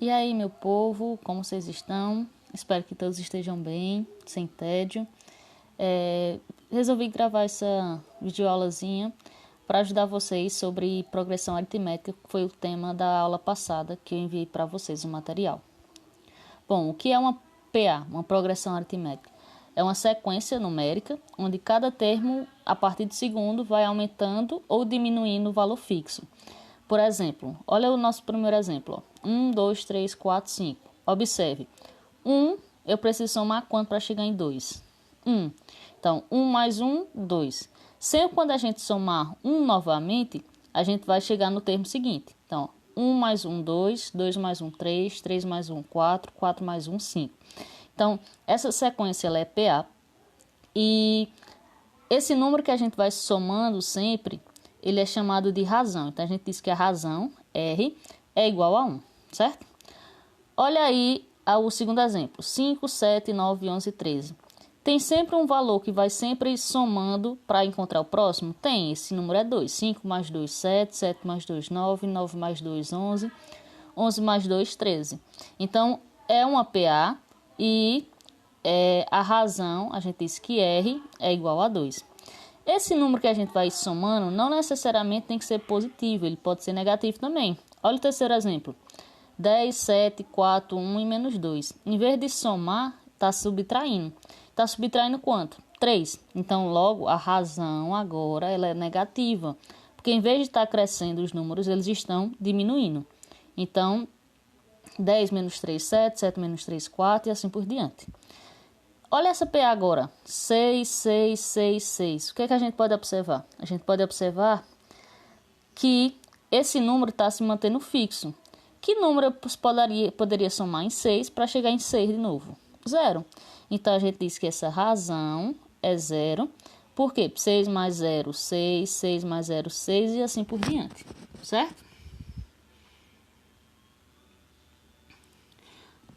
E aí, meu povo, como vocês estão? Espero que todos estejam bem, sem tédio. Resolvi gravar essa videoaulazinha para ajudar vocês sobre progressão aritmética, que foi o tema da aula passada que eu enviei para vocês o material. Bom, o que é uma PA, uma progressão aritmética? É uma sequência numérica onde cada termo, a partir do segundo, vai aumentando ou diminuindo o valor fixo. Por exemplo, olha o nosso primeiro exemplo. 1, 2, 3, 4, 5. Observe. 1, eu preciso somar quanto para chegar em 2? 1. Então, 1 mais 1, 2. Sempre quando a gente somar 1 novamente, a gente vai chegar no termo seguinte. Então, 1 mais 1, 2. 2 mais 1, 3. 3 mais 1, 4. 4 mais 1, 5. Então, essa sequência ela é PA. E esse número que a gente vai somando sempre, ele é chamado de razão. Então, a gente diz que a razão, R, é igual a 1, certo? Olha aí o segundo exemplo. 5, 7, 9, 11, 13. Tem sempre um valor que vai sempre somando para encontrar o próximo? Tem, esse número é 2. 5 mais 2, 7. 7 mais 2, 9. 9 mais 2, 11. 11 mais 2, 13. Então, é uma PA e a razão, a gente diz que R é igual a 2. Esse número que a gente vai somando não necessariamente tem que ser positivo, ele pode ser negativo também. Olha o terceiro exemplo. 10, 7, 4, 1 e menos 2. Em vez de somar, está subtraindo. Está subtraindo quanto? 3. Então, logo, a razão agora ela é negativa. Porque em vez de estar crescendo os números, eles estão diminuindo. Então, 10 menos 3, 7. 7 menos 3, 4 e assim por diante. Olha essa PA agora, 6, 6, 6, 6. O que é que a gente pode observar? A gente pode observar que esse número está se mantendo fixo. Que número eu poderia somar em 6 para chegar em 6 de novo? 0. Então, a gente diz que essa razão é 0. Por quê? 6 mais 0, 6. 6 mais 0, 6 e assim por diante. Certo?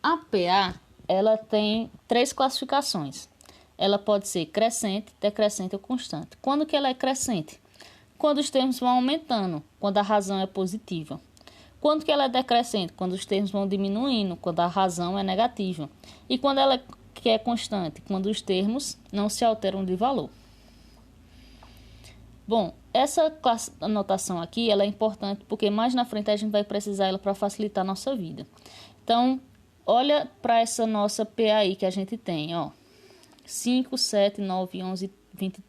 A PA ela tem 3 classificações. Ela pode ser crescente, decrescente ou constante. Quando que ela é crescente? Quando os termos vão aumentando, quando a razão é positiva. Quando que ela é decrescente? Quando os termos vão diminuindo, quando a razão é negativa. E quando ela é constante? Quando os termos não se alteram de valor. Bom, essa anotação aqui ela é importante porque mais na frente a gente vai precisar ela para facilitar a nossa vida. Então, olha para essa nossa PA aí que a gente tem, ó. 5, 7, 9, 11, 20,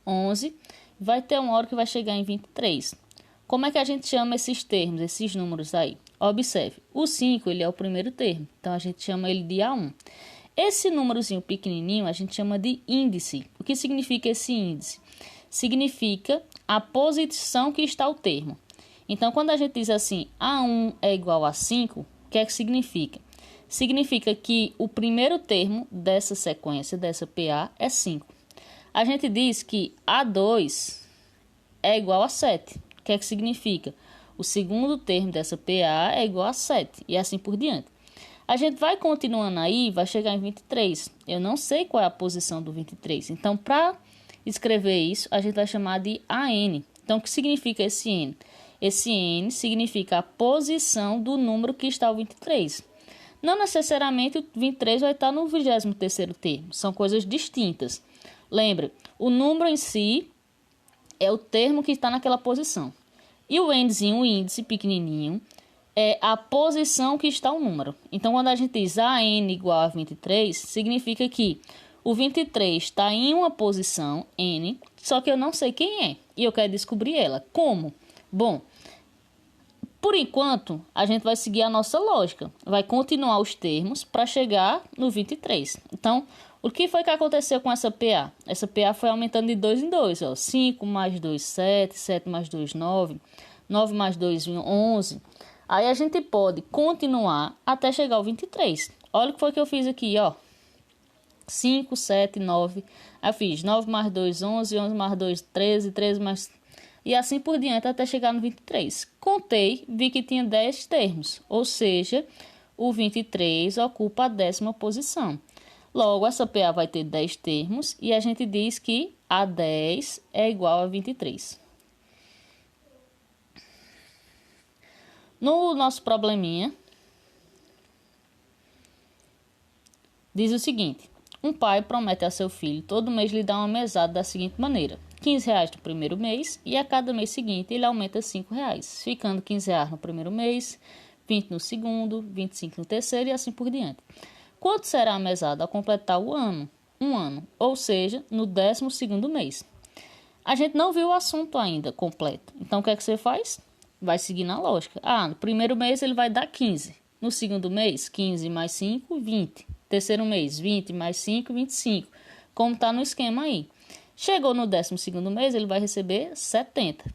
11. Vai ter uma hora que vai chegar em 23. Como é que a gente chama esses termos, esses números aí? Observe, o 5 ele é o primeiro termo, então a gente chama ele de A1. Esse númerozinho pequenininho a gente chama de índice. O que significa esse índice? Significa a posição que está o termo. Então, quando a gente diz assim, A1 é igual a 5, o que é que significa? Significa que o primeiro termo dessa sequência, dessa PA, é 5. A gente diz que A2 é igual a 7. O que é que significa? O segundo termo dessa PA é igual a 7 e assim por diante. A gente vai continuando aí, vai chegar em 23. Eu não sei qual é a posição do 23. Então, para escrever isso, a gente vai chamar de AN. Então, o que significa esse N? Esse N significa a posição do número que está o 23. Não necessariamente o 23 vai estar no 23º termo. São coisas distintas. Lembra, o número em si é o termo que está naquela posição. E o Nzinho, o índice pequenininho, é a posição que está o número. Então, quando a gente diz AN igual a 23, significa que o 23 está em uma posição, N, só que eu não sei quem é. E eu quero descobrir ela. Como? Bom, por enquanto, a gente vai seguir a nossa lógica. Vai continuar os termos para chegar no 23. Então, o que foi que aconteceu com essa PA? Essa PA foi aumentando de 2 em 2. 5 mais 2, 7. 7 mais 2, 9. 9 mais 2, 11. Aí a gente pode continuar até chegar ao 23. Olha o que foi que eu fiz aqui, ó. 5, 7, 9. Aí eu fiz 9 mais 2, 11. 11 mais 2, 13. 13 mais... E assim por diante até chegar no 23. Contei, vi que tinha 10 termos. Ou seja, o 23 ocupa a 10ª posição. Logo, essa PA vai ter 10 termos e a gente diz que a 10 é igual a 23. No nosso probleminha, Diz o seguinte: um pai promete a seu filho todo mês lhe dar uma mesada da seguinte maneira: R$ 15 no primeiro mês e a cada mês seguinte ele aumenta R$ 5, ficando R$ 15 no primeiro mês, 20 no segundo, 25 no terceiro e assim por diante. Quanto será a mesada ao completar o ano? Um ano, ou seja, no 12º mês. A gente não viu o assunto ainda completo. Então, o que é que você faz? Vai seguir na lógica. No primeiro mês ele vai dar 15. No segundo mês, 15 mais 5, 20. Terceiro mês, 20 mais 5, 25. Como está no esquema aí. Chegou no 12º mês, ele vai receber 70.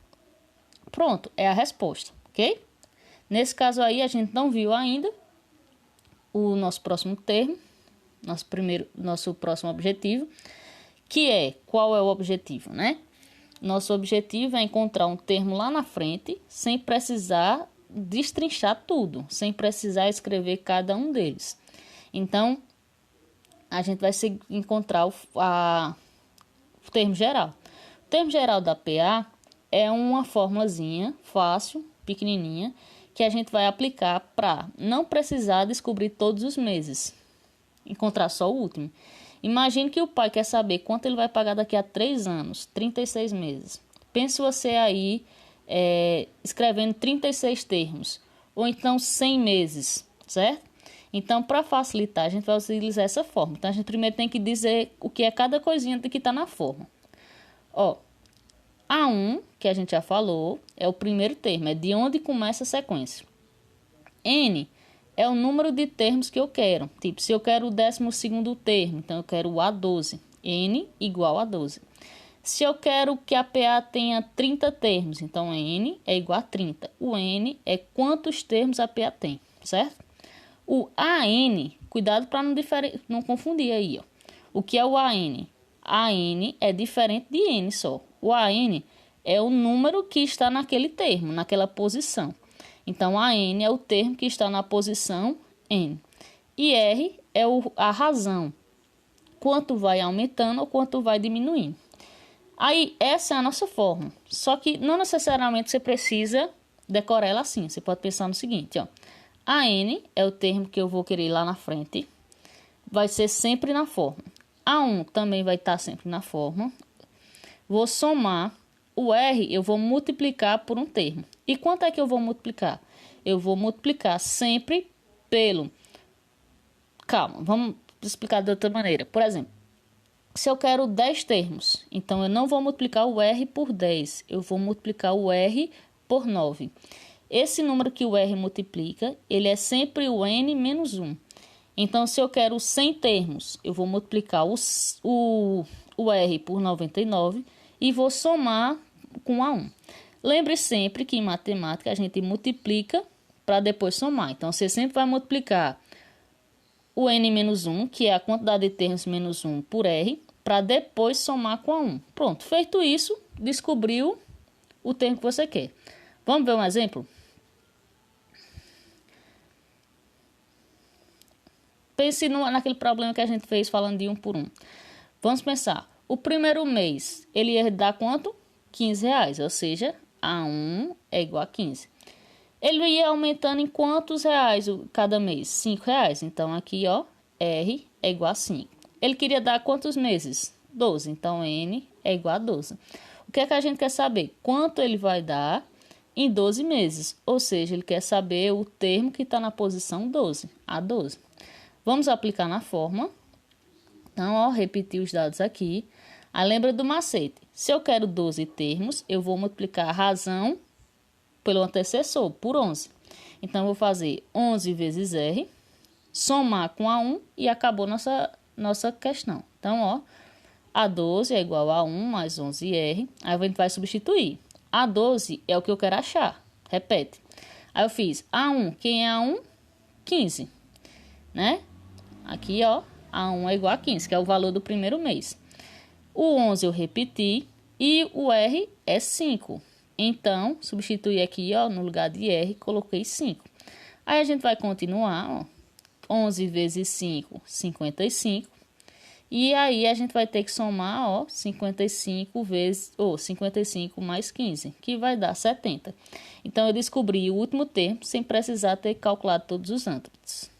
Pronto, é a resposta, ok? Nesse caso aí, a gente não viu ainda o nosso próximo termo, nosso próximo objetivo, que é, qual é o objetivo, né? Nosso objetivo é encontrar um termo lá na frente, sem precisar destrinchar tudo, sem precisar escrever cada um deles. Então, a gente vai encontrar o termo geral. O termo geral da PA é uma formulazinha fácil, pequenininha, que a gente vai aplicar para não precisar descobrir todos os meses, encontrar só o último. Imagine que o pai quer saber quanto ele vai pagar daqui a 3 anos, 36 meses. Pense você aí escrevendo 36 termos, ou então 100 meses, certo? Então, para facilitar, a gente vai utilizar essa forma. Então, a gente primeiro tem que dizer o que é cada coisinha que está na forma. A1, que a gente já falou, é o primeiro termo, é de onde começa a sequência. N é o número de termos que eu quero. Tipo, se eu quero o 12º termo, então eu quero o A12. N igual a 12. Se eu quero que a PA tenha 30 termos, então N é igual a 30. O N é quantos termos a PA tem, certo? O AN, cuidado para não confundir aí, ó. O que é o AN? AN é diferente de N só. O AN é o número que está naquele termo, naquela posição. Então, AN é o termo que está na posição N. E R é a razão. Quanto vai aumentando ou quanto vai diminuindo. Aí, essa é a nossa forma. Só que não necessariamente você precisa decorar ela assim. Você pode pensar no seguinte, ó. AN é o termo que eu vou querer lá na frente. Vai ser sempre na forma. A1 também vai estar sempre na forma. Vou somar. O R eu vou multiplicar por um termo. E quanto é que eu vou multiplicar? Eu vou multiplicar sempre pelo... Calma, vamos explicar de outra maneira. Por exemplo, se eu quero 10 termos, então eu não vou multiplicar o R por 10. Eu vou multiplicar o R por 9. Esse número que o R multiplica, ele é sempre o N menos 1. Então, se eu quero 100 termos, eu vou multiplicar o R por 99 e vou somar com a 1. Lembre sempre que em matemática a gente multiplica para depois somar. Então, você sempre vai multiplicar o N menos 1, que é a quantidade de termos menos 1 por R, para depois somar com a 1. Pronto, feito isso, descobriu o termo que você quer. Vamos ver um exemplo? Pense naquele problema que a gente fez falando de 1 por 1. Vamos pensar. O primeiro mês, ele ia dar quanto? R$ 15, ou seja, A1 é igual a 15. Ele ia aumentando em quantos reais cada mês? R$ 5. Então, aqui, ó, R é igual a 5. Ele queria dar quantos meses? 12. Então, N é igual a 12. O que é que a gente quer saber? Quanto ele vai dar em 12 meses? Ou seja, ele quer saber o termo que está na posição 12, A12. Vamos aplicar na forma. Então, ó, repetir os dados aqui. Aí, lembra do macete. Se eu quero 12 termos, eu vou multiplicar a razão pelo antecessor, por 11. Então, eu vou fazer 11 vezes R, somar com a 1 e acabou nossa questão. Então, ó, A12 é igual a 1 mais 11R. Aí, a gente vai substituir. A12 é o que eu quero achar. Repete. Aí, eu fiz A1. Quem é A1? 15. Né? Aqui, ó, A1 é igual a 15, que é o valor do primeiro mês. O 11 eu repeti e o R é 5. Então, substituir aqui, ó, no lugar de R, coloquei 5. Aí, a gente vai continuar, ó. 11 vezes 5, 55. E aí, a gente vai ter que somar, ó, 55 mais 15, que vai dar 70. Então, eu descobri o último termo sem precisar ter calculado todos os âmbitos.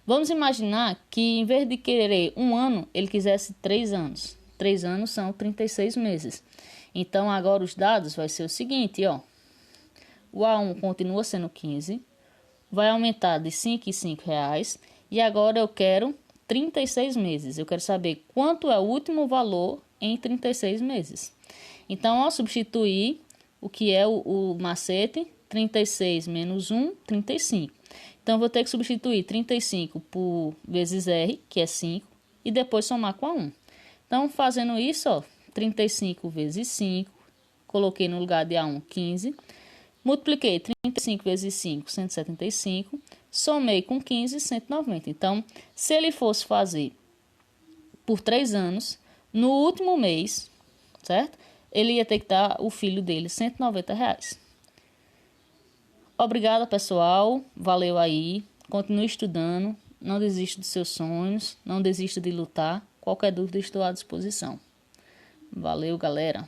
Vamos imaginar que, em vez de querer 1 ano, ele quisesse 3 anos. 3 anos são 36 meses. Então, agora os dados vai ser o seguinte, ó. O A1 continua sendo 15, vai aumentar de 5 em 5 reais, e agora eu quero 36 meses. Eu quero saber quanto é o último valor em 36 meses. Então, ao substituir o que é o macete, 36 menos 1, 35. Então, eu vou ter que substituir 35 por vezes R, que é 5, e depois somar com a 1. Então, fazendo isso, ó, 35 vezes 5, coloquei no lugar de A1, 15. Multipliquei 35 vezes 5, 175. Somei com 15, 190. Então, se ele fosse fazer por 3 anos, no último mês, certo? Ele ia ter que dar o filho dele 190 reais. Obrigada, pessoal. Valeu aí. Continue estudando. Não desista dos seus sonhos. Não desista de lutar. Qualquer dúvida, estou à disposição. Valeu, galera.